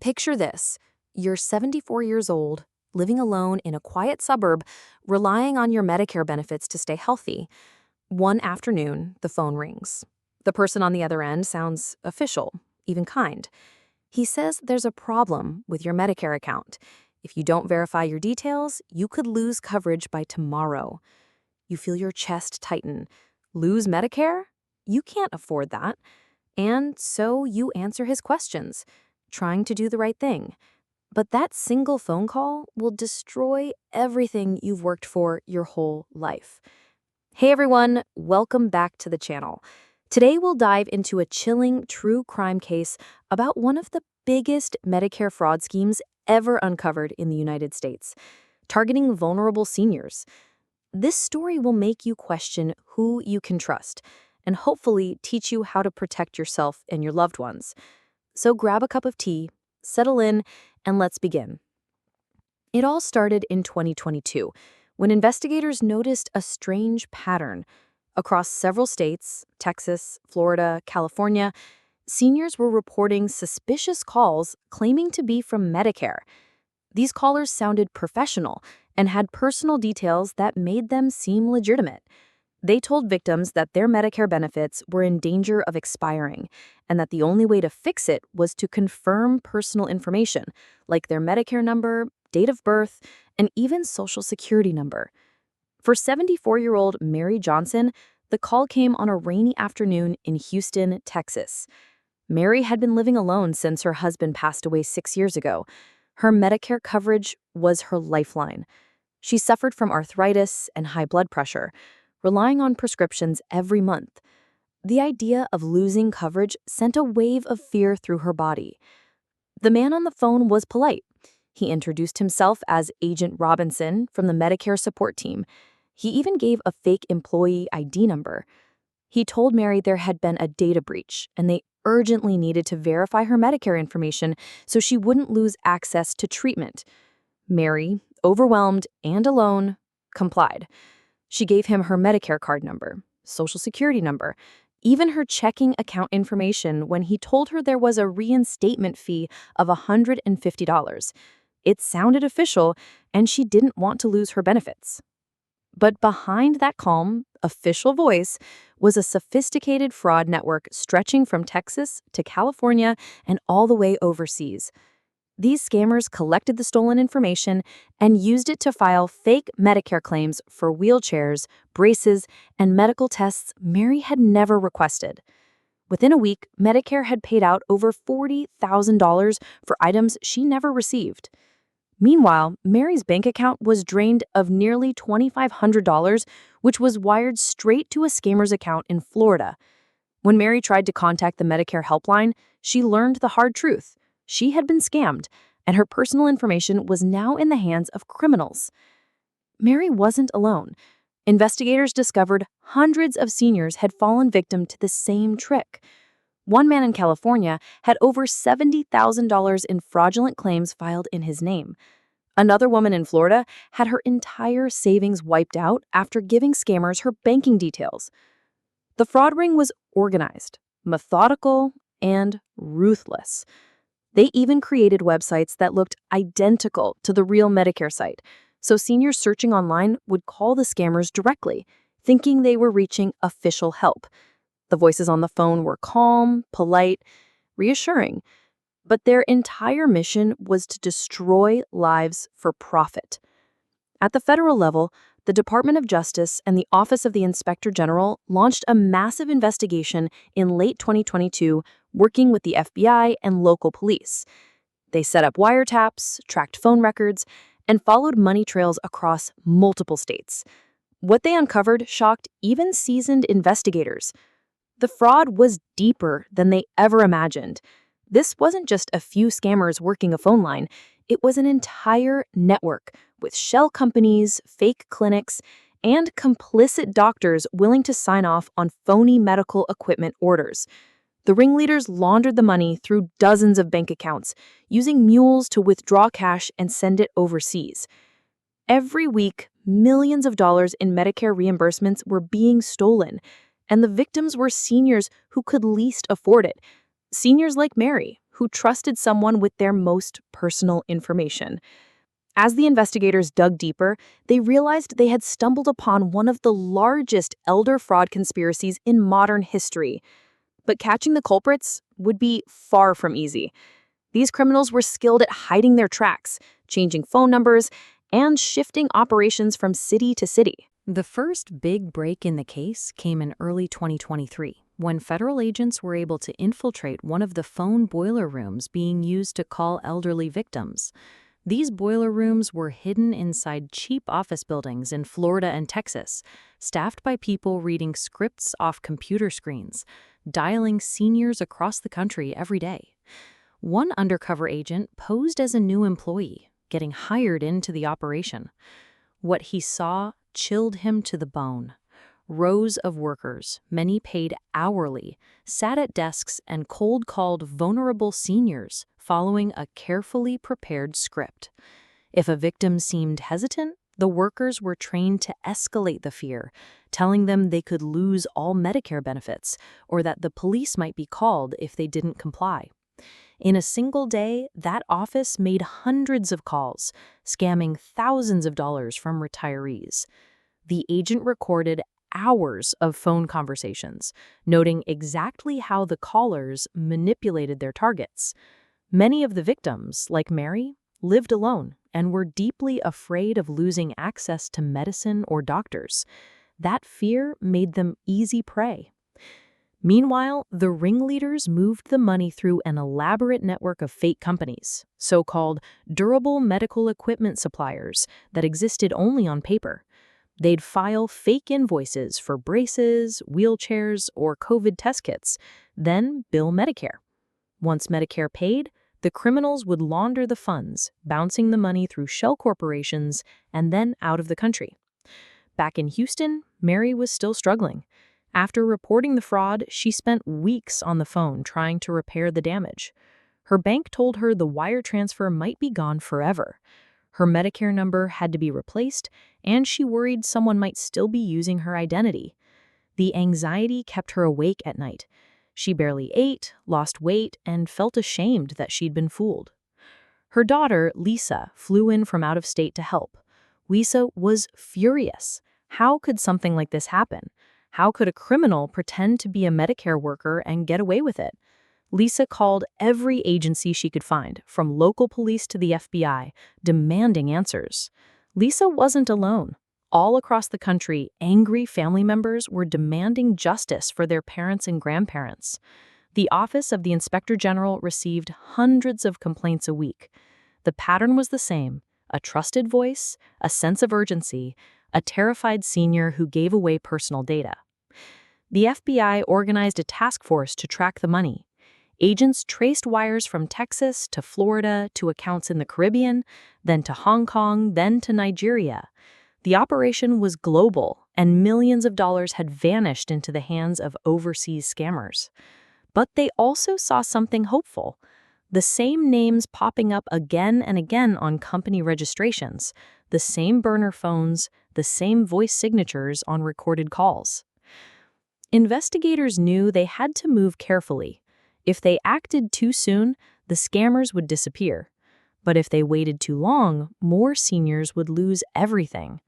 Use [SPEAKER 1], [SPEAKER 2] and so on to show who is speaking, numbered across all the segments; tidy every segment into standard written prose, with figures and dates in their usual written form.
[SPEAKER 1] Picture this. You're 74 years old, living alone in a quiet suburb, relying on your Medicare benefits to stay healthy. One afternoon, the phone rings. The person on the other end sounds official, even kind. He says there's a problem with your Medicare account. If you don't verify your details, you could lose coverage by tomorrow. You feel your chest tighten. Lose Medicare? You can't afford that. And so you answer his questions, trying to do the right thing. But that single phone call will destroy everything you've worked for your whole life. Hey everyone, welcome back to the channel. Today we'll dive into a chilling true crime case about one of the biggest Medicare fraud schemes ever uncovered in the United States, targeting vulnerable seniors. This story will make you question who you can trust and hopefully teach you how to protect yourself and your loved ones. So grab a cup of tea, settle in, and let's begin. It all started in 2022, when investigators noticed a strange pattern. Across several states, Texas, Florida, California, seniors were reporting suspicious calls claiming to be from Medicare. These callers sounded professional and had personal details that made them seem legitimate. They told victims that their Medicare benefits were in danger of expiring and that the only way to fix it was to confirm personal information, like their Medicare number, date of birth, and even Social Security number. For 74-year-old Mary Johnson, the call came on a rainy afternoon in Houston, Texas. Mary had been living alone since her husband passed away 6 years ago. Her Medicare coverage was her lifeline. She suffered from arthritis and high blood pressure, relying on prescriptions every month. The idea of losing coverage sent a wave of fear through her body. The man on the phone was polite. He introduced himself as Agent Robinson from the Medicare support team. He even gave a fake employee ID number. He told Mary there had been a data breach and they urgently needed to verify her Medicare information so she wouldn't lose access to treatment. Mary, overwhelmed and alone, complied. She gave him her Medicare card number, Social Security number, even her checking account information when he told her there was a reinstatement fee of $150. It sounded official, and she didn't want to lose her benefits. But behind that calm, official voice was a sophisticated fraud network stretching from Texas to California and all the way overseas. These scammers collected the stolen information and used it to file fake Medicare claims for wheelchairs, braces, and medical tests Mary had never requested. Within a week, Medicare had paid out over $40,000 for items she never received. Meanwhile, Mary's bank account was drained of nearly $2,500, which was wired straight to a scammer's account in Florida. When Mary tried to contact the Medicare helpline, she learned the hard truth. She had been scammed, and her personal information was now in the hands of criminals. Mary wasn't alone. Investigators discovered hundreds of seniors had fallen victim to the same trick. One man in California had over $70,000 in fraudulent claims filed in his name. Another woman in Florida had her entire savings wiped out after giving scammers her banking details. The fraud ring was organized, methodical, and ruthless. They even created websites that looked identical to the real Medicare site, so seniors searching online would call the scammers directly, thinking they were reaching official help. The voices on the phone were calm, polite, reassuring, but their entire mission was to destroy lives for profit. At the federal level, the Department of Justice and the Office of the Inspector General launched a massive investigation in late 2022, working with the FBI and local police. They set up wiretaps, tracked phone records, and followed money trails across multiple states. What they uncovered shocked even seasoned investigators. The fraud was deeper than they ever imagined. This wasn't just a few scammers working a phone line. It was an entire network with shell companies, fake clinics, and complicit doctors willing to sign off on phony medical equipment orders. The ringleaders laundered the money through dozens of bank accounts, using mules to withdraw cash and send it overseas. Every week, millions of dollars in Medicare reimbursements were being stolen, and the victims were seniors who could least afford it. Seniors like Mary, who trusted someone with their most personal information. As the investigators dug deeper, they realized they had stumbled upon one of the largest elder fraud conspiracies in modern history. But catching the culprits would be far from easy. These criminals were skilled at hiding their tracks, changing phone numbers, and shifting operations from city to city. The first big break in the case came in early 2023, when federal agents were able to infiltrate one of the phone boiler rooms being used to call elderly victims. These boiler rooms were hidden inside cheap office buildings in Florida and Texas, staffed by people reading scripts off computer screens, dialing seniors across the country every day. One undercover agent posed as a new employee, getting hired into the operation. What he saw chilled him to the bone. Rows of workers, many paid hourly, sat at desks and cold-called vulnerable seniors, following a carefully prepared script. If a victim seemed hesitant, the workers were trained to escalate the fear, telling them they could lose all Medicare benefits or that the police might be called if they didn't comply. In a single day, that office made hundreds of calls, scamming thousands of dollars from retirees. The agent recorded hours of phone conversations, noting exactly how the callers manipulated their targets. Many of the victims, like Mary, lived alone and were deeply afraid of losing access to medicine or doctors. That fear made them easy prey. Meanwhile, the ringleaders moved the money through an elaborate network of fake companies, so-called durable medical equipment suppliers that existed only on paper. They'd file fake invoices for braces, wheelchairs, or COVID test kits, then bill Medicare. Once Medicare paid, the criminals would launder the funds, bouncing the money through shell corporations and then out of the country. Back in Houston, Mary was still struggling. After reporting the fraud, she spent weeks on the phone trying to repair the damage. Her bank told her the wire transfer might be gone forever. Her Medicare number had to be replaced, and she worried someone might still be using her identity. The anxiety kept her awake at night. She barely ate, lost weight, and felt ashamed that she'd been fooled. Her daughter, Lisa, flew in from out of state to help. Lisa was furious. How could something like this happen? How could a criminal pretend to be a Medicare worker and get away with it? Lisa called every agency she could find, from local police to the FBI, demanding answers. Lisa wasn't alone. All across the country, angry family members were demanding justice for their parents and grandparents. The Office of the Inspector General received hundreds of complaints a week. The pattern was the same: a trusted voice, a sense of urgency, a terrified senior who gave away personal data. The FBI organized a task force to track the money. Agents traced wires from Texas to Florida to accounts in the Caribbean, then to Hong Kong, then to Nigeria. The operation was global, and millions of dollars had vanished into the hands of overseas scammers. But they also saw something hopeful: the same names popping up again and again on company registrations, the same burner phones, the same voice signatures on recorded calls. Investigators knew they had to move carefully. If they acted too soon, the scammers would disappear. But if they waited too long, more seniors would lose everything.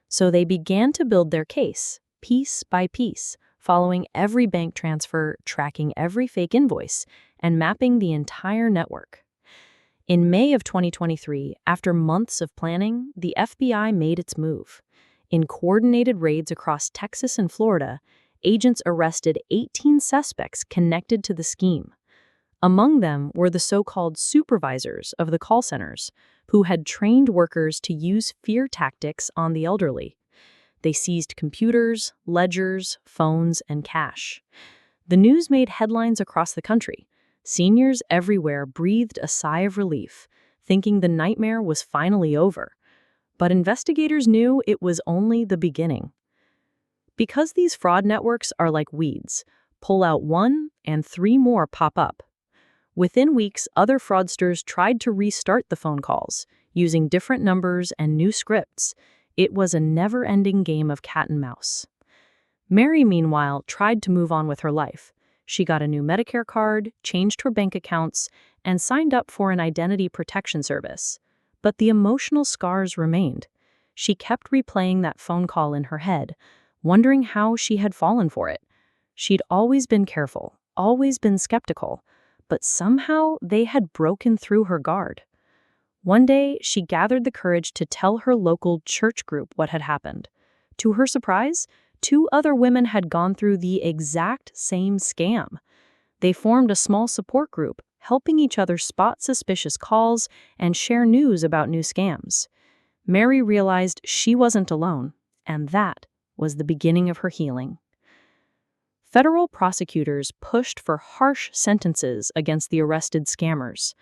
[SPEAKER 1] So they began to build their case, piece by piece, following every bank transfer, tracking every fake invoice, and mapping the entire network. In May of 2023, after months of planning, the FBI made its move. In coordinated raids across Texas and Florida, agents arrested 18 suspects connected to the scheme. Among them were the so-called supervisors of the call centers, who had trained workers to use fear tactics on the elderly. They seized computers, ledgers, phones, and cash. The news made headlines across the country. Seniors everywhere breathed a sigh of relief, thinking the nightmare was finally over. But investigators knew it was only the beginning. Because these fraud networks are like weeds, pull out one and 3 more pop up. Within weeks, other fraudsters tried to restart the phone calls, using different numbers and new scripts. It was a never-ending game of cat and mouse. Mary, meanwhile, tried to move on with her life.
[SPEAKER 2] She got a new Medicare card, changed her bank accounts, and signed up for an identity protection service. But the emotional scars remained. She kept replaying that phone call in her head, wondering how she had fallen for it. She'd always been careful, always been skeptical, but somehow they had broken through her guard. One day, she gathered the courage to tell her local church group what had happened. To her surprise, 2 other women had gone through the exact same scam. They formed a small support group, helping each other spot suspicious calls and share news about new scams. Mary realized she wasn't alone, and that was the beginning of her healing. Federal prosecutors pushed for harsh sentences against the arrested scammers.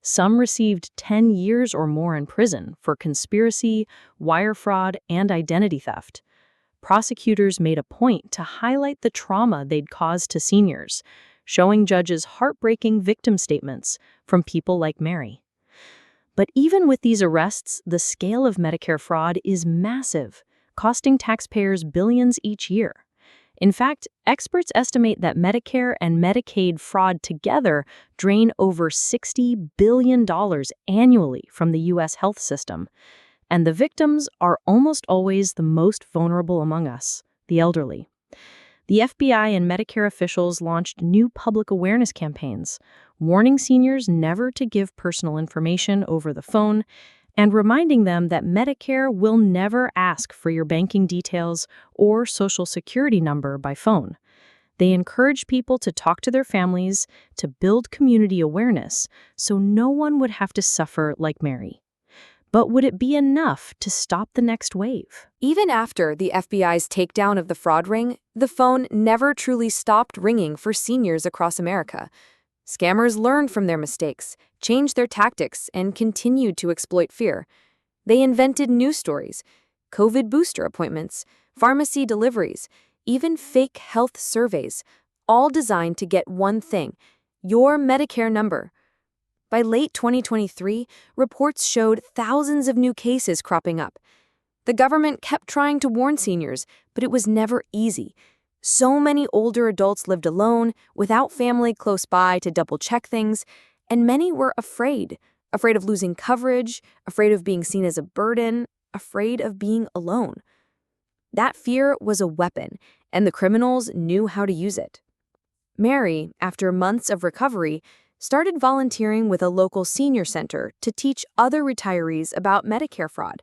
[SPEAKER 2] Some received 10 years or more in prison for conspiracy, wire fraud, and identity theft. Prosecutors made a point to highlight the trauma they'd caused to seniors, showing judges heartbreaking victim statements from people like Mary. But even with these arrests, the scale of Medicare fraud is massive, costing taxpayers billions each year. In fact, experts estimate that Medicare and Medicaid fraud together drain over $60 billion annually from the U.S. health system. And the victims are almost always the most vulnerable among us, the elderly. The FBI and Medicare officials launched new public awareness campaigns, warning seniors never to give personal information over the phone and reminding them that Medicare will never ask for your banking details or Social Security number by phone. They encourage people to talk to their families, to build community awareness, so no one would have to suffer like Mary. But would it be enough to stop the next wave?
[SPEAKER 1] Even after the FBI's takedown of the fraud ring, the phone never truly stopped ringing for seniors across America. Scammers learned from their mistakes, changed their tactics, and continued to exploit fear. They invented new stories, COVID booster appointments, pharmacy deliveries, even fake health surveys, all designed to get one thing: your Medicare number. By late 2023, reports showed thousands of new cases cropping up. The government kept trying to warn seniors, but it was never easy. So many older adults lived alone, without family close by to double-check things, and many were afraid of losing coverage, afraid of being seen as a burden, afraid of being alone. That fear was a weapon, and the criminals knew how to use it. Mary, after months of recovery, started volunteering with a local senior center to teach other retirees about Medicare fraud.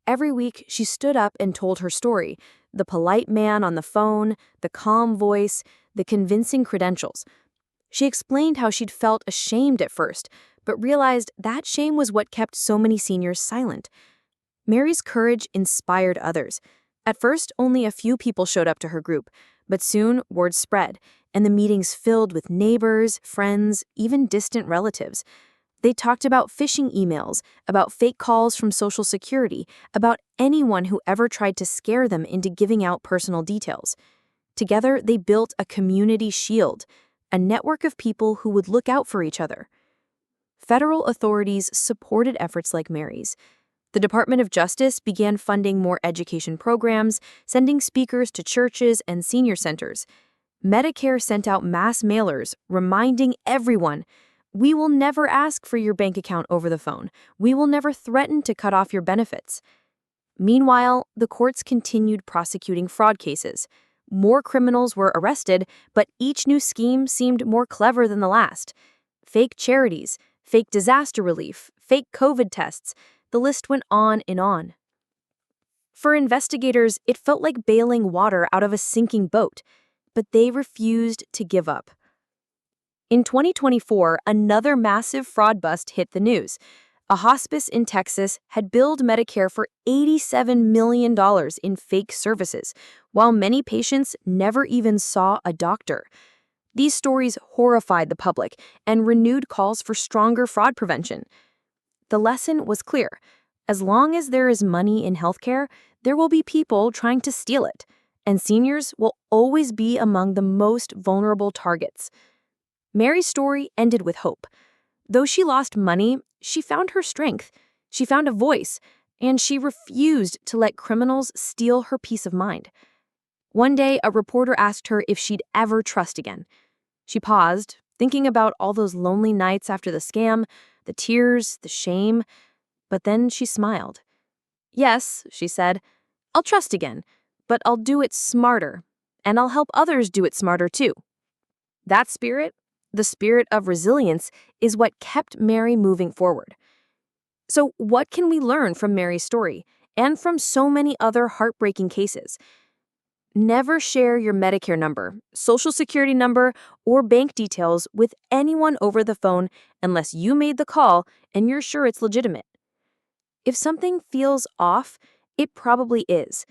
[SPEAKER 1] Every week, she stood up and told her story: the polite man on the phone, the calm voice, the convincing credentials. She explained how she'd felt ashamed at first, but realized that shame was what kept so many seniors silent. Mary's courage inspired others. At first, only a few people showed up to her group, but soon word spread, and the meetings filled with neighbors, friends, even distant relatives. They talked about phishing emails, about fake calls from Social Security, about anyone who ever tried to scare them into giving out personal details. Together, they built a community shield, a network of people who would look out for each other. Federal authorities supported efforts like Mary's. The Department of Justice began funding more education programs, sending speakers to churches and senior centers. Medicare sent out mass mailers reminding everyone, "We will never ask for your bank account over the phone. We will never threaten to cut off your benefits." Meanwhile, the courts continued prosecuting fraud cases. More criminals were arrested, but each new scheme seemed more clever than the last. Fake charities, fake disaster relief, fake COVID tests. The list went on and on. For investigators, it felt like bailing water out of a sinking boat, but they refused to give up. In 2024, another massive fraud bust hit the news. A hospice in Texas had billed Medicare for $87 million in fake services, while many patients never even saw a doctor. These stories horrified the public and renewed calls for stronger fraud prevention. The lesson was clear: as long as there is money in healthcare, there will be people trying to steal it, and seniors will always be among the most vulnerable targets. Mary's story ended with hope. Though she lost money, she found her strength, she found a voice, and she refused to let criminals steal her peace of mind. One day, a reporter asked her if she'd ever trust again. She paused, thinking about all those lonely nights after the scam, the tears, the shame, but then she smiled. "Yes," she said, "I'll trust again, but I'll do it smarter, and I'll help others do it smarter too." That spirit, the spirit of resilience, is what kept Mary moving forward. So, what can we learn from Mary's story and from so many other heartbreaking cases? Never share your Medicare number, Social Security number, or bank details with anyone over the phone unless you made the call and you're sure it's legitimate. If something feels off, it probably is.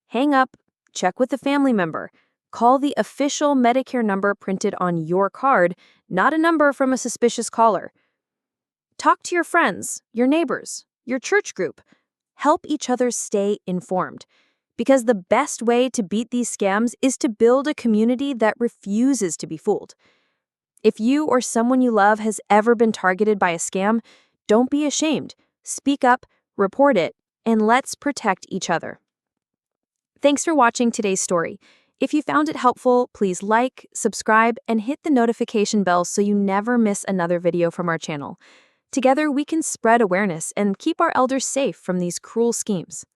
[SPEAKER 1] Hang up, check with a family member, call the official Medicare number printed on your card, not a number from a suspicious caller. Talk to your friends, your neighbors, your church group. Help each other stay informed. Because the best way to beat these scams is to build a community that refuses to be fooled. If you or someone you love has ever been targeted by a scam, don't be ashamed. Speak up, report it, and let's protect each other. Thanks for watching today's story. If you found it helpful, please like, subscribe, and hit the notification bell so you never miss another video from our channel. Together, we can spread awareness and keep our elders safe from these cruel schemes.